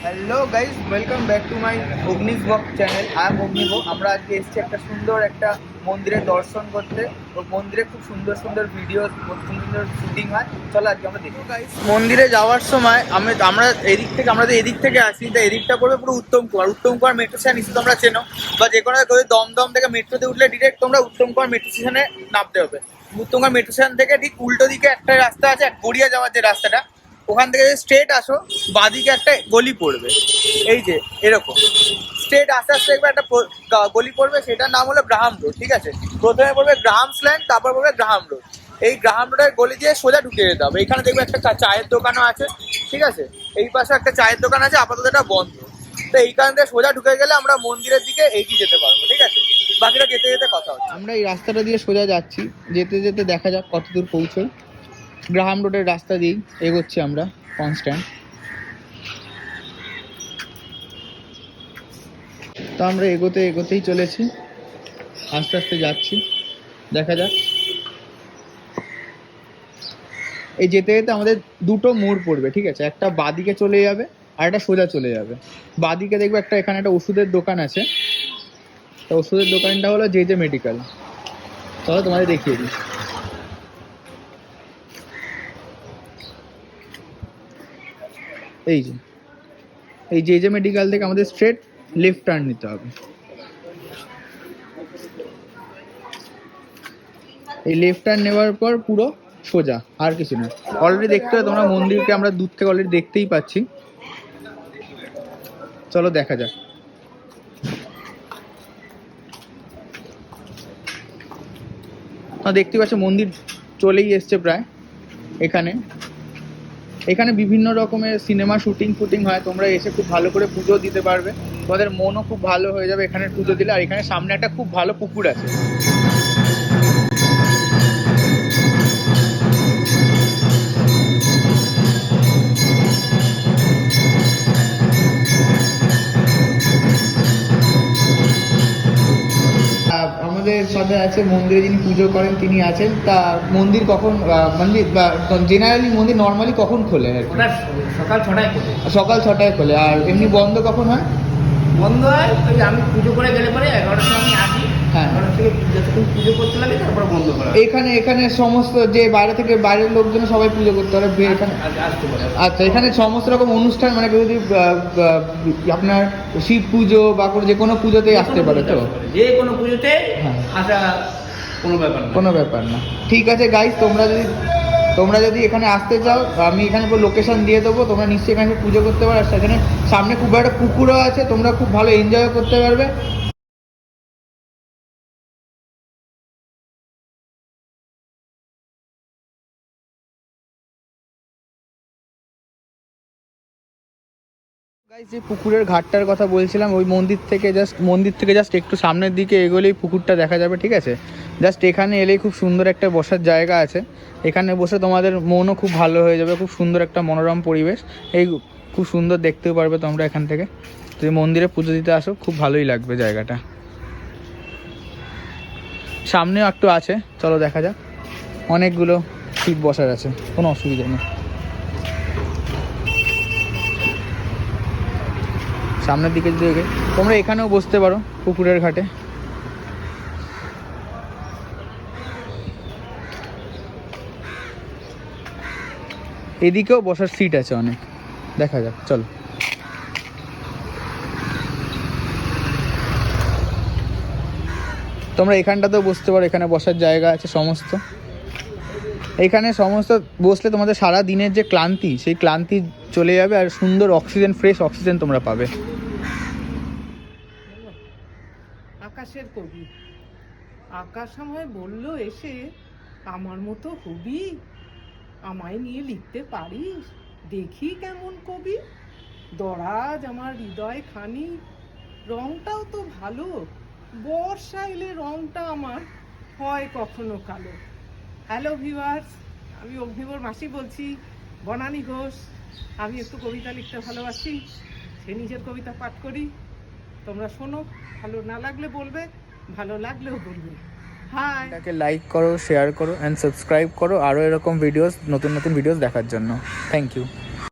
Hello guys, welcome back to my Agnish blog channel. I am Agniv. আমরা আজকে এসেছি একটা সুন্দর একটা মন্দিরে দর্শন করতে। ওই মন্দিরে খুব সুন্দর সুন্দর ভিডিও, সুন্দর সুন্দর শুটিং হয়। চলো আজকে আমরা দেখবো গাইজ। মন্দিরে যাওয়ার সময় আমরা এদিক থেকে আসি, তো এদিকটা পড়বে পুরো উত্তম কুমার মেট্রো স্টেশন নিশ্চয়ই তোমরা চেনো, বা যে কোনো দমদম থেকে মেট্রোতে উঠলে ডিরেক্ট তোমরা উত্তম কুমার মেট্রো স্টেশনে নামতে হবে। উত্তম কুমার মেট্রো স্টেশন থেকে ঠিক উল্টো দিকে একটা রাস্তা আছে, গড়িয়া যাওয়ার যে রাস্তাটা, ওখান থেকে যদি স্ট্রেট আসো, বাঁদিকে একটা গলি পড়বে। এই যে এরকম স্ট্রেট আস্তে আস্তে একবার একটা গলি পড়বে, সেটার নাম হলো গ্রাহাম রোড। ঠিক আছে, প্রথমে পড়বে গ্রাহামস ল্যান্ড, তারপর পড়বে গ্রাহাম রোড। এই গ্রাহাম রোডের গলি দিয়ে সোজা ঢুকে যেতে হবে। এখানে দেখবে একটা চায়ের দোকানও আছে। ঠিক আছে, এই পাশে একটা চায়ের দোকান আছে, আপাতত এটা বন্ধ। তো এইখান থেকে সোজা ঢুকে গেলে আমরা মন্দিরের দিকে এগিয়ে যেতে পারবো। ঠিক আছে, বাকিটা যেতে যেতে কথা হচ্ছে। আমরা এই রাস্তাটা দিয়ে সোজা যাচ্ছি, যেতে যেতে দেখা যাক কত দূর পৌঁছোই। গ্রাহাম রোডের রাস্তা দিয়েই এগোচ্ছি আমরা কনস্ট্যান্ট। তো আমরা এগোতেই চলেছি, আস্তে আস্তে যাচ্ছি, দেখা যাক। এই যেতে যেতে আমাদের দুটো মোড় পড়বে। ঠিক আছে, একটা বাদিকে চলে যাবে আর একটা সোজা চলে যাবে। বাদিকে দেখবে এখানে একটা ওষুধের দোকান আছে। তো ওষুধের দোকানটা হলো জে মেডিকেল। চলো তোমাদের দেখিয়ে দিই। এই জে মেডিকেল থেকে আমাদের স্ট্রেট লেফট টার্ন নিতে হবে। এই লেফট টার্ন নেওয়ার পর পুরো সোজা, আর কিছু না। অলরেডি দেখতে হবে তোমরা মন্দিরকে, আমরা দূর থেকে অলরেডি দেখতেই পাচ্ছি। চলো দেখা যাক। দেখতে পাচ্ছ মন্দির চলেই এসছে প্রায়। এখানে বিভিন্ন রকমের সিনেমা শুটিং হয়। তোমরা এসে খুব ভালো করে পুজো দিতে পারবে, তোমাদের মনও খুব ভালো হয়ে যাবে এখানে পুজো দিলে। আর এখানে সামনে একটা খুব ভালো পুকুর আছে। আমাদের সাথে আছে মন্দিরে যিনি পুজো করেন, তিনি আছেন। তা মন্দির কখন জেনারেলি মন্দির নর্মালি কখন খোলে? সকাল 6টায় খোলে। আর এমনি বন্ধ কখন হয়? বন্ধ হয় ওই আমি পুজো করে গেলে পরে 11টার সময় আমি আসি। হ্যাঁ, 11টা থেকে যতক্ষণ পুজো করতে লাগে তারপর বন্ধ করা। এখানে সমস্ত যে বাইরের লোকজন সবাই পুজো করতে পারে এখানে আসতে পারে। আচ্ছা, এখানে সমস্ত রকম অনুষ্ঠান, মানে কেউ যদি আপনার শিব পুজো বা যে কোনো পুজোতেই আসতে পারে। তো যে কোনো পুজোতে হ্যাঁ, আসা কোনো ব্যাপার না। ঠিক আছে গাইস, তোমরা যদি এখানে আসতে চাও, আমি এখানে লোকেশন দিয়ে দেবো। তোমরা নিশ্চয়ই এখানে পুজো করতে পারো। আর সেখানে সামনে খুব একটা পুকুরও আছে, তোমরা খুব ভালো এনজয় করতে পারবে। গাইস, যে পুকুরের ঘাটটার কথা বলছিলাম, ওই মন্দির থেকে জাস্ট একটু সামনের দিকে এগোলেই পুকুরটা দেখা যাবে। ঠিক আছে, জাস্ট এখানে এলেই খুব সুন্দর একটা বসার জায়গা আছে। এখানে বসে তোমাদের মনও খুব ভালো হয়ে যাবে। খুব সুন্দর একটা মনোরম পরিবেশ, এই খুব সুন্দর দেখতেও পারবে তোমরা এখান থেকে। যদি মন্দিরে পুজো দিতে আসো, খুব ভালোই লাগবে জায়গাটা। সামনেও একটু আছে, চলো দেখা যাক। অনেকগুলো সিট বসার আছে, কোনো অসুবিধা নেই। সামনের দিকে যদি তোমরা এখানেও বসতে পারো পুকুরের ঘাটে। এদিকেও বসার সিট আছে অনেক, দেখা যাক। চলো, তোমরা এখানটাতেও বসতে পারো, এখানে বসার জায়গা আছে সমস্ত। এখানে সমস্ত বসলে তোমাদের সারা দিনের যে ক্লান্তি, সেই ক্লান্তি চলে যাবে। আর সুন্দর অক্সিজেন, ফ্রেশ অক্সিজেন তোমরা পাবে। আকাশের কবি আকাশ আমায় বলল এসে, আমার মতো হবি, আমায় নিয়ে লিখতে পারিস, দেখি কেমন কবি। দরাজ আমার হৃদয় খানি, রংটাও তো ভালো, বর্ষা এলে রংটা আমার হয় কখনো কালো। হ্যালো ভিউয়ার্স, আমি অগ্নিবর মাসি বলছি, বনানী ঘোষ। আমি একটু কবিতা লিখতে ভালোবাসি, সে নিজের কবিতা পাঠ করি। তোমরা শোনো, ভালো না লাগলে বলবে, ভালো লাগলেও বলবে। হাই, এটাকে লাইক করো, শেয়ার করো অ্যান্ড সাবস্ক্রাইব করো আরও এরকম নতুন নতুন ভিডিওস দেখার জন্য। Thank you.